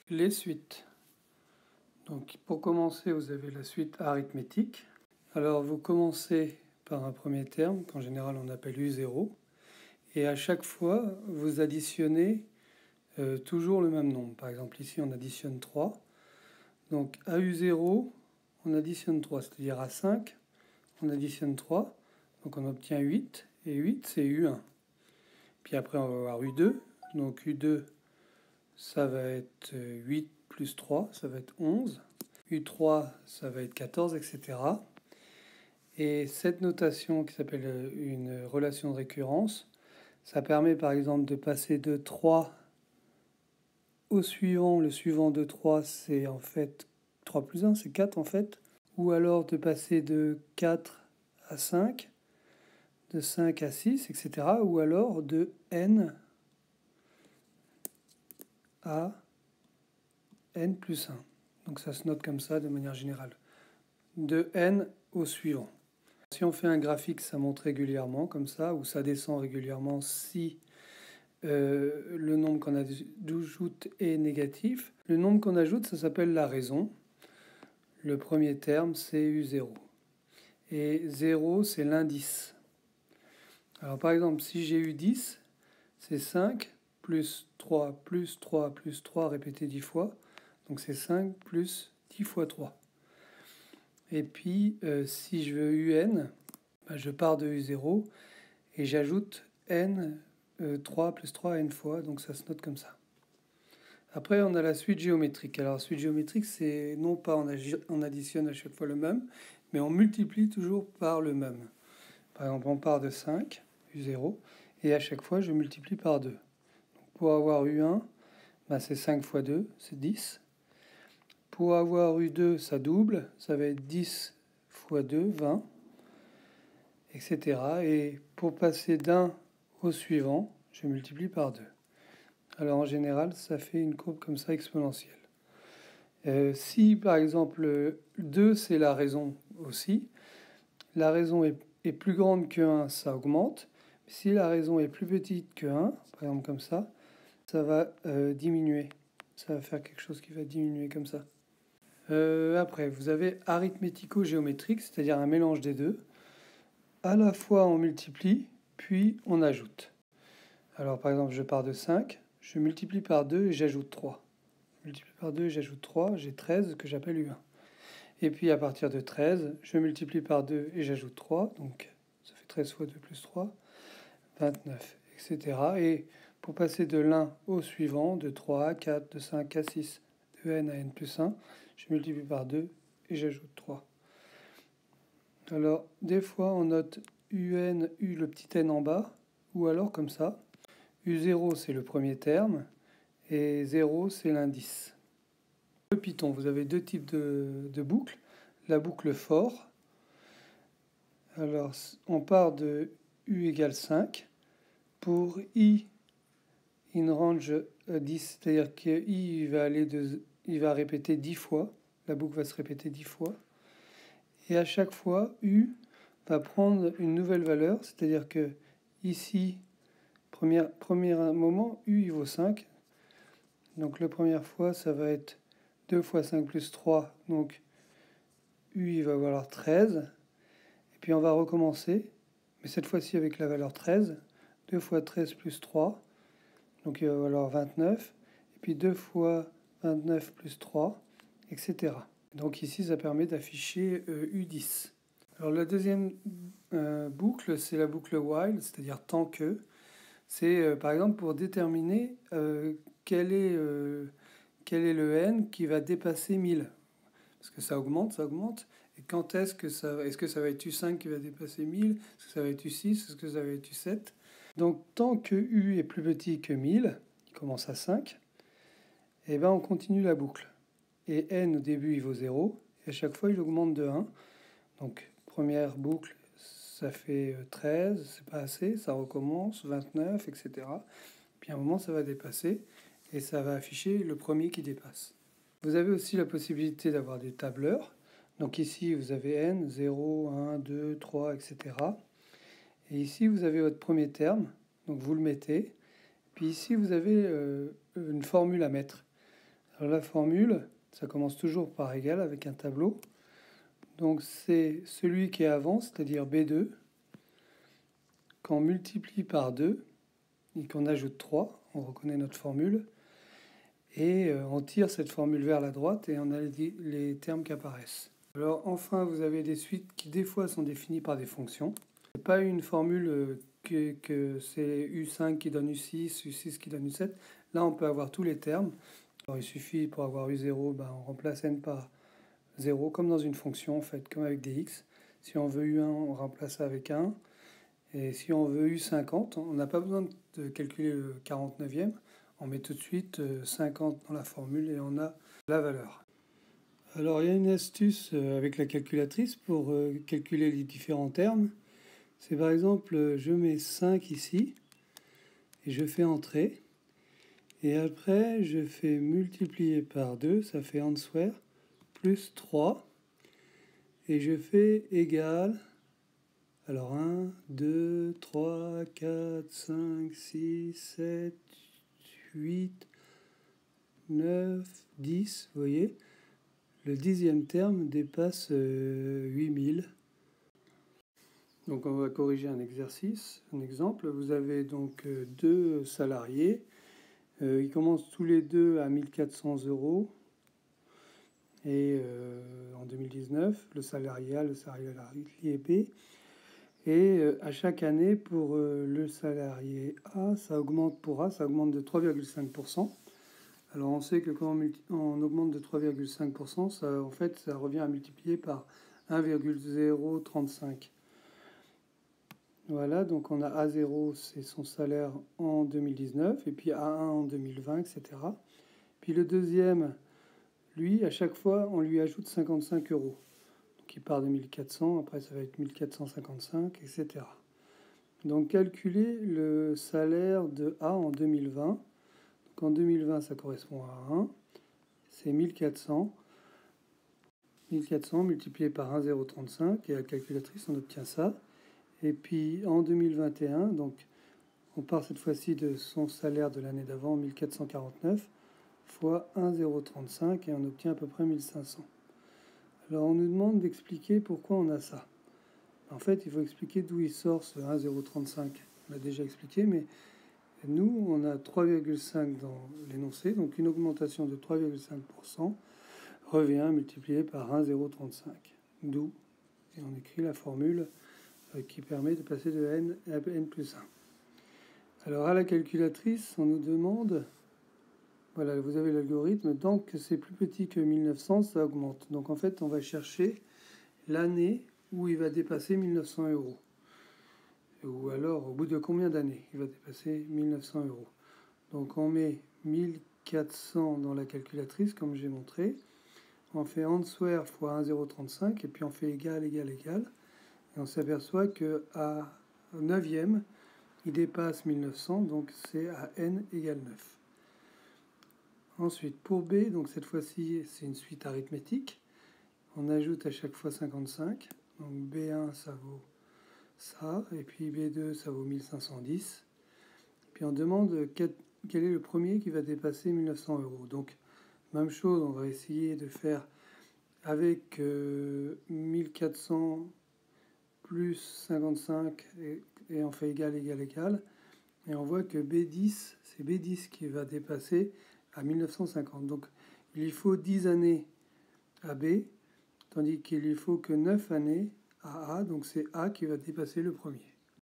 Les suites. Donc pour commencer, vous avez la suite arithmétique. Alors vous commencez par un premier terme qu'en général on appelle U0. Et à chaque fois, vous additionnez toujours le même nombre. Par exemple ici on additionne 3. Donc à U0, on additionne 3. C'est-à-dire à 5, on additionne 3. Donc on obtient 8. Et 8 c'est U1. Puis après on va avoir U2. Donc U2, ça va être 8 plus 3, ça va être 11. U3, ça va être 14, etc. Et cette notation qui s'appelle une relation de récurrence, ça permet par exemple de passer de 3 au suivant. Le suivant de 3, c'est en fait 3 plus 1, c'est 4 en fait. Ou alors de passer de 4 à 5, de 5 à 6, etc. Ou alors de n à n plus 1. Donc ça se note comme ça de manière générale. De n au suivant. Si on fait un graphique, ça monte régulièrement comme ça, ou ça descend régulièrement si le nombre qu'on ajoute est négatif. Le nombre qu'on ajoute, ça s'appelle la raison. Le premier terme, c'est U0. Et 0, c'est l'indice. Alors par exemple, si j'ai eu 10, c'est 5 plus 3 plus 3 plus 3 répété 10 fois. Donc c'est 5 plus 10 fois 3. Et puis si je veux UN, je pars de U0 et j'ajoute N 3 plus 3 N fois. Donc ça se note comme ça. Après, on a la suite géométrique. Alors, la suite géométrique, c'est non pas on additionne à chaque fois le même, mais on multiplie toujours par le même. Par exemple, on part de 5, U0, et à chaque fois, je multiplie par 2. Donc, pour avoir U1, c'est 5 fois 2, c'est 10. Pour avoir U2, ça double, ça va être 10 fois 2, 20, etc. Et pour passer d'un au suivant, je multiplie par 2. Alors en général, ça fait une courbe comme ça exponentielle. Si par exemple 2 c'est la raison aussi, la raison est plus grande que 1, ça augmente. Si la raison est plus petite que 1, par exemple comme ça va diminuer. Ça va faire quelque chose qui va diminuer comme ça. Après, vous avez arithmético-géométrique, c'est-à-dire un mélange des deux. À la fois on multiplie, puis on ajoute. Alors par exemple, je pars de 5, je multiplie par 2 et j'ajoute 3. Je multiplie par 2 et j'ajoute 3, j'ai 13 que j'appelle U1. Et puis à partir de 13, je multiplie par 2 et j'ajoute 3, donc ça fait 13 fois 2 plus 3, 29, etc. Et pour passer de l'un au suivant, de 3 à 4, de 5 à 6, de n à n plus 1, je multiplie par 2 et j'ajoute 3. Alors des fois on note UN, U le petit n en bas, ou alors comme ça, U0 c'est le premier terme, et 0 c'est l'indice. Le Python, vous avez deux types de boucles. La boucle for. Alors, on part de U égale 5. Pour I in range 10, c'est-à-dire que I il va répéter 10 fois. La boucle va se répéter 10 fois. Et à chaque fois, U va prendre une nouvelle valeur, c'est-à-dire que ici, premier moment, U il vaut 5. Donc la première fois, ça va être 2 fois 5 plus 3, donc U il va valoir 13. Et puis on va recommencer, mais cette fois-ci avec la valeur 13. 2 fois 13 plus 3, donc il va valoir 29. Et puis 2 fois 29 plus 3, etc. Donc ici, ça permet d'afficher U10. Alors la deuxième boucle, c'est la boucle while, c'est-à-dire tant que. C'est par exemple pour déterminer quel est le n qui va dépasser 1000. Parce que ça augmente. Et quand est-ce que ça va être U5 qui va dépasser 1000? Est-ce que ça va être U6? Est-ce que ça va être U7? Donc tant que U est plus petit que 1000, il commence à 5, et ben on continue la boucle. Et n au début il vaut 0, et à chaque fois il augmente de 1. Donc première boucle, ça fait 13, c'est pas assez, ça recommence, 29, etc. Puis à un moment ça va dépasser, et ça va afficher le premier qui dépasse. Vous avez aussi la possibilité d'avoir des tableurs. Donc ici, vous avez n, 0, 1, 2, 3, etc. Et ici, vous avez votre premier terme. Donc vous le mettez. Puis ici, vous avez une formule à mettre. Alors la formule, ça commence toujours par égal avec un tableau. Donc c'est celui qui est avant, c'est-à-dire B2, qu'on multiplie par 2 et qu'on ajoute 3, on reconnaît notre formule, et on tire cette formule vers la droite et on a les termes qui apparaissent. Alors enfin, vous avez des suites qui des fois sont définies par des fonctions. Ce n'est pas une formule que c'est U5 qui donne U6, U6 qui donne U7. Là, on peut avoir tous les termes. Alors, il suffit pour avoir U0, on remplace n par 0, comme dans une fonction, en fait, comme avec des x. Si on veut U1, on remplace ça avec 1. Et si on veut U50, on n'a pas besoin de calculer le 49e. On met tout de suite 50 dans la formule et on a la valeur. Alors il y a une astuce avec la calculatrice pour calculer les différents termes. C'est par exemple, je mets 5 ici et je fais entrer. Et après, je fais multiplier par 2, ça fait answer, plus 3. Et je fais égal. Alors 1, 2, 3, 4, 5, 6, 7, 8, 9, 10, vous voyez, le 10e terme dépasse 8000. Donc on va corriger un exercice, un exemple. Vous avez donc deux salariés. Ils commencent tous les deux à 1400 €. Et en 2019, le salarié A, le salarié B. Et à chaque année, pour le salarié A, ça augmente pour A, ça augmente de 3,5%. Alors on sait que quand on augmente de 3,5%, ça, en fait, ça revient à multiplier par 1,035. Voilà, donc on a A0, c'est son salaire en 2019, et puis A1 en 2020, etc. Puis le deuxième, lui, à chaque fois, on lui ajoute 55 €. Donc il part de 1400, après ça va être 1455, etc. Donc calculer le salaire de A en 2020. Donc en 2020, ça correspond à 1, c'est 1400. 1400 multiplié par 1,035, et à la calculatrice, on obtient ça. Et puis en 2021, donc on part cette fois-ci de son salaire de l'année d'avant, 1449, fois 1,035, et on obtient à peu près 1500. Alors on nous demande d'expliquer pourquoi on a ça. En fait, il faut expliquer d'où il sort ce 1,035. On l'a déjà expliqué, mais nous, on a 3,5 dans l'énoncé, donc une augmentation de 3,5% revient multiplié par 1,035. D'où, et on écrit la formule qui permet de passer de n à n plus 1. Alors à la calculatrice, on nous demande, voilà, vous avez l'algorithme, tant que c'est plus petit que 1900, ça augmente. Donc en fait, on va chercher l'année où il va dépasser 1900 €. Ou alors, au bout de combien d'années il va dépasser 1900 €. Donc on met 1400 dans la calculatrice, comme j'ai montré. On fait answer fois 1,035, et puis on fait égal, égal, égal. Et on s'aperçoit qu'à 9e, il dépasse 1900, donc c'est à n égale 9. Ensuite, pour B, donc cette fois-ci, c'est une suite arithmétique. On ajoute à chaque fois 55. Donc B1, ça vaut ça. Et puis B2, ça vaut 1510. Puis on demande quel est le premier qui va dépasser 1900 €. Donc, même chose, on va essayer de faire avec 1400 plus 55, et on fait égal, égal, égal. Et on voit que B10, c'est B10 qui va dépasser à 1950. Donc, il lui faut 10 années à B, tandis qu'il lui faut que 9 années à A. Donc, c'est A qui va dépasser le premier.